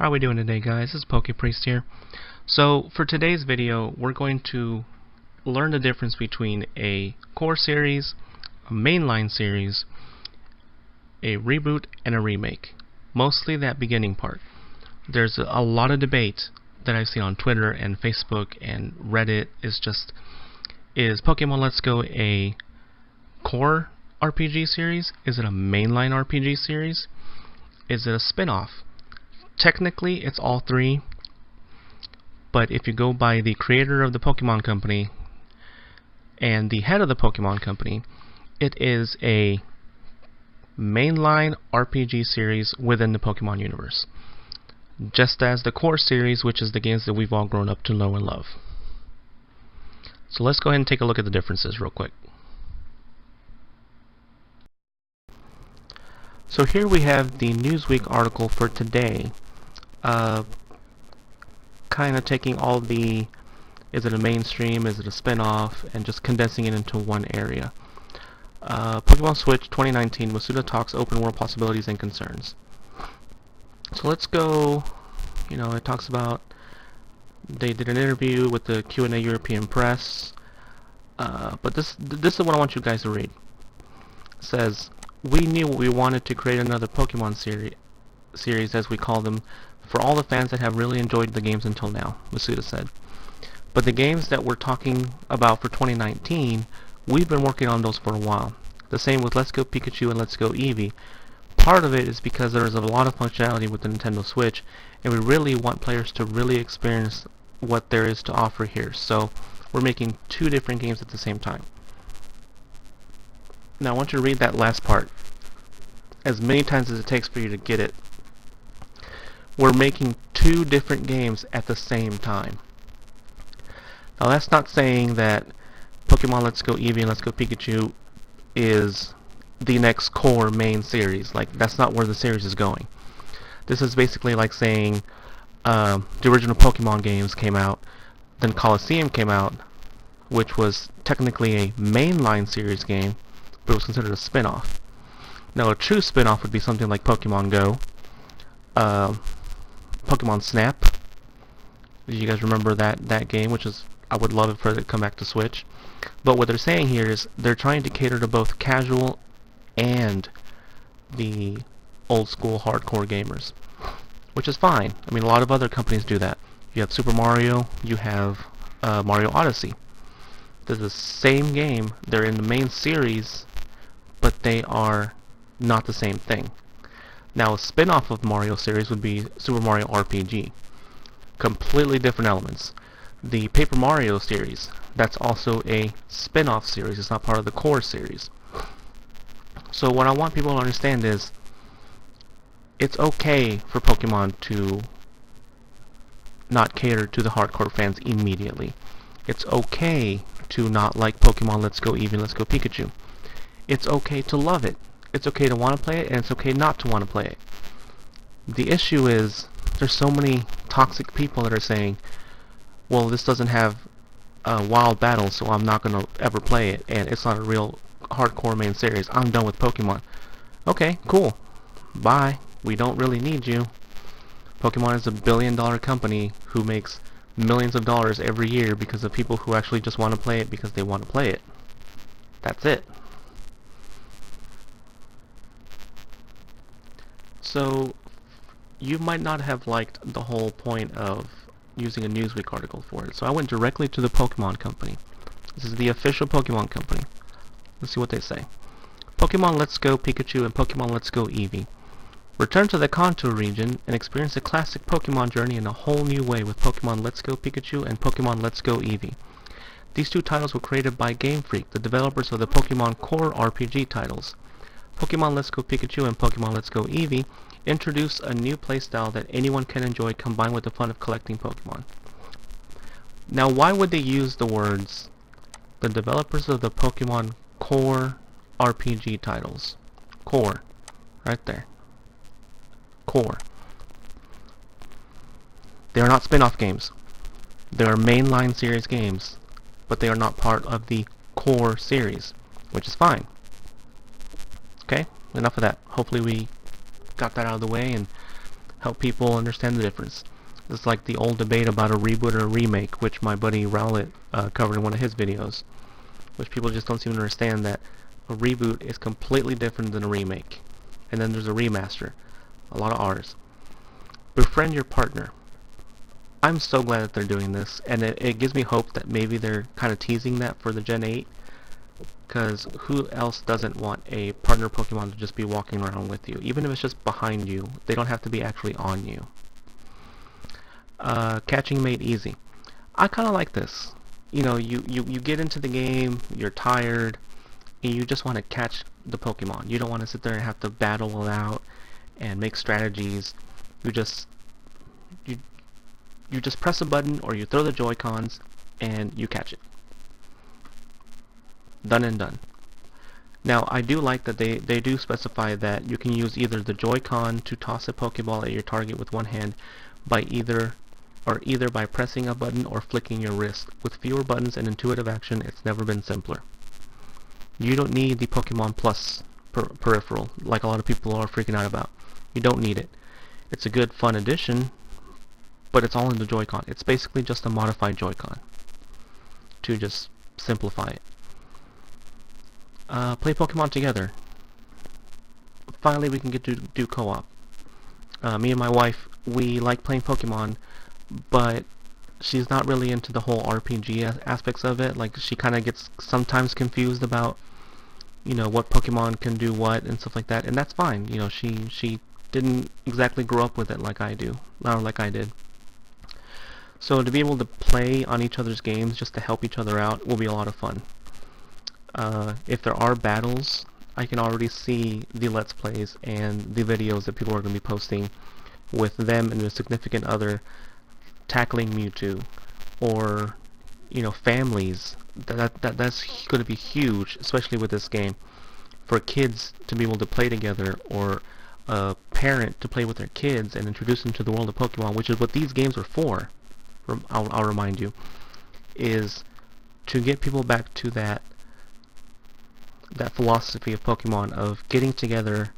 How are we doing today, guys? This is PokePriest here. So for today's video, we're going to learn the difference between a core series, a mainline series, a reboot, and a remake. Mostly that beginning part. There's a lot of debate that I've seen on Twitter and Facebook and Reddit. Is Pokemon Let's Go a core RPG series? Is it a mainline RPG series? Is it a spin-off? Technically, it's all three, but if you go by the creator of the Pokemon Company and the head of the Pokemon Company, it is a mainline RPG series within the Pokemon universe, just as the core series, which is the games that we've all grown up to know and love. So let's go ahead and take a look at the differences real quick. So here we have the Newsweek article for today, kind of taking all the, is it a mainstream, is it a spin-off, and just condensing it into one area. Pokemon Switch 2019, Masuda talks open world possibilities and concerns. So let's go, it talks about, they did an interview with the Q&A European Press, but this is what I want you guys to read. It says, "We knew we wanted to create another Pokemon series, as we call them, for all the fans that have really enjoyed the games until now," Masuda said. "But the games that we're talking about for 2019, we've been working on those for a while. The same with Let's Go Pikachu and Let's Go Eevee. Part of it is because there is a lot of functionality with the Nintendo Switch, and we really want players to really experience what there is to offer here. So we're making two different games at the same time." Now I want you to read that last part as many times as it takes for you to get it. We're making two different games at the same time. Now that's not saying that Pokemon Let's Go Eevee and Let's Go Pikachu is the next core main series. Like, that's not where the series is going. This is basically like saying the original Pokemon games came out, then Colosseum came out, which was technically a mainline series game, but it was considered a spin-off. Now a true spin-off would be something like Pokemon Go, Pokemon Snap. Do you guys remember that game? Which is, I would love it for it to come back to Switch. But what they're saying here is they're trying to cater to both casual and the old school hardcore gamers, which is fine. I mean, a lot of other companies do that. You have Super Mario, you have Mario Odyssey. They're the same game, they're in the main series, but they are not the same thing. Now a spin-off of Mario series would be Super Mario RPG. Completely different elements. The Paper Mario series, that's also a spin-off series. It's not part of the core series. So what I want people to understand is, it's okay for Pokemon to not cater to the hardcore fans immediately. It's okay to not like Pokemon Let's Go Eevee, Let's Go Pikachu. It's okay to love it. It's okay to want to play it, and it's okay not to want to play it. The issue is, there's so many toxic people that are saying, well, this doesn't have wild battles, so I'm not going to ever play it, and it's not a real hardcore main series. I'm done with Pokemon. Okay, cool. Bye. We don't really need you. Pokemon is a billion-dollar company who makes millions of dollars every year because of people who actually just want to play it because they want to play it. That's it. So you might not have liked the whole point of using a Newsweek article for it. So I went directly to the Pokemon Company. This is the official Pokemon Company. Let's see what they say. "Pokemon Let's Go Pikachu and Pokemon Let's Go Eevee. Return to the Kanto region and experience a classic Pokemon journey in a whole new way with Pokemon Let's Go Pikachu and Pokemon Let's Go Eevee. These two titles were created by Game Freak, the developers of the Pokemon Core RPG titles. Pokemon Let's Go Pikachu and Pokemon Let's Go Eevee introduce a new playstyle that anyone can enjoy, combined with the fun of collecting Pokemon." Now, why would they use the words, the developers of the Pokemon Core RPG titles? Core. Right there. Core. They are not spin-off games. They are mainline series games, but they are not part of the core series, which is fine. Okay, enough of that. Hopefully we got that out of the way and help people understand the difference. It's like the old debate about a reboot or a remake, which my buddy Rowlett covered in one of his videos, which people just don't seem to understand that a reboot is completely different than a remake. And then there's a remaster. A lot of R's. Befriend your partner. I'm so glad that they're doing this, and it gives me hope that maybe they're kind of teasing that for the Gen 8, because who else doesn't want a partner Pokemon to just be walking around with you, even if it's just behind you. They don't have to be actually on you. Catching made easy. I kind of like this. You know, you get into the game, you're tired, and you just want to catch the Pokemon. You don't want to sit there and have to battle it out and make strategies. You just press a button, or you throw the Joy-Cons and you catch it. Done and done. Now, I do like that they do specify that you can use either the Joy-Con to toss a Pokeball at your target with one hand by either by pressing a button or flicking your wrist. With fewer buttons and intuitive action, it's never been simpler. You don't need the Pokemon Plus peripheral like a lot of people are freaking out about. You don't need it. It's a good, fun addition, but it's all in the Joy-Con. It's basically just a modified Joy-Con to just simplify it. Play Pokemon together. Finally, we can get to do co-op. Me and my wife, we like playing Pokemon, but she's not really into the whole RPG aspects of it. Like, she kind of gets sometimes confused about, you know, what Pokemon can do what and stuff like that, and that's fine. You know, she didn't exactly grow up with it like I do, or like I did. So to be able to play on each other's games just to help each other out will be a lot of fun. If there are battles, I can already see the Let's Plays and the videos that people are going to be posting with them and their significant other tackling Mewtwo, or, you know, families. That's going to be huge, especially with this game, for kids to be able to play together, or a parent to play with their kids and introduce them to the world of Pokemon, which is what these games are for. I'll remind you, is to get people back to that philosophy of Pokemon, of getting together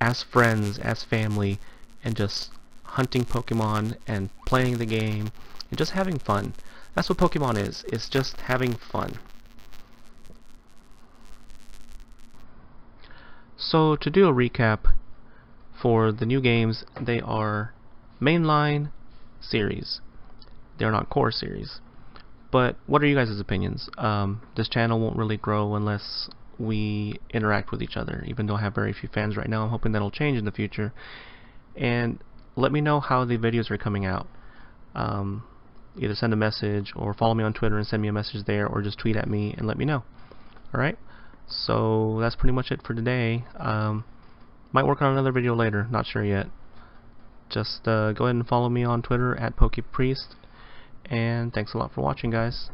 as friends, as family, and just hunting Pokemon and playing the game and just having fun. That's what Pokemon is. It's just having fun. So to do a recap for the new games, they are Mainline series. They're not core series. But what are you guys' opinions? This channel won't really grow unless we interact with each other, even though I have very few fans right now. I'm hoping that'll change in the future. And let me know how the videos are coming out. Either send a message or follow me on Twitter and send me a message there, or just tweet at me and let me know. Alright? So that's pretty much it for today. Might work on another video later, not sure yet. Just go ahead and follow me on Twitter at PokePriest. And thanks a lot for watching, guys.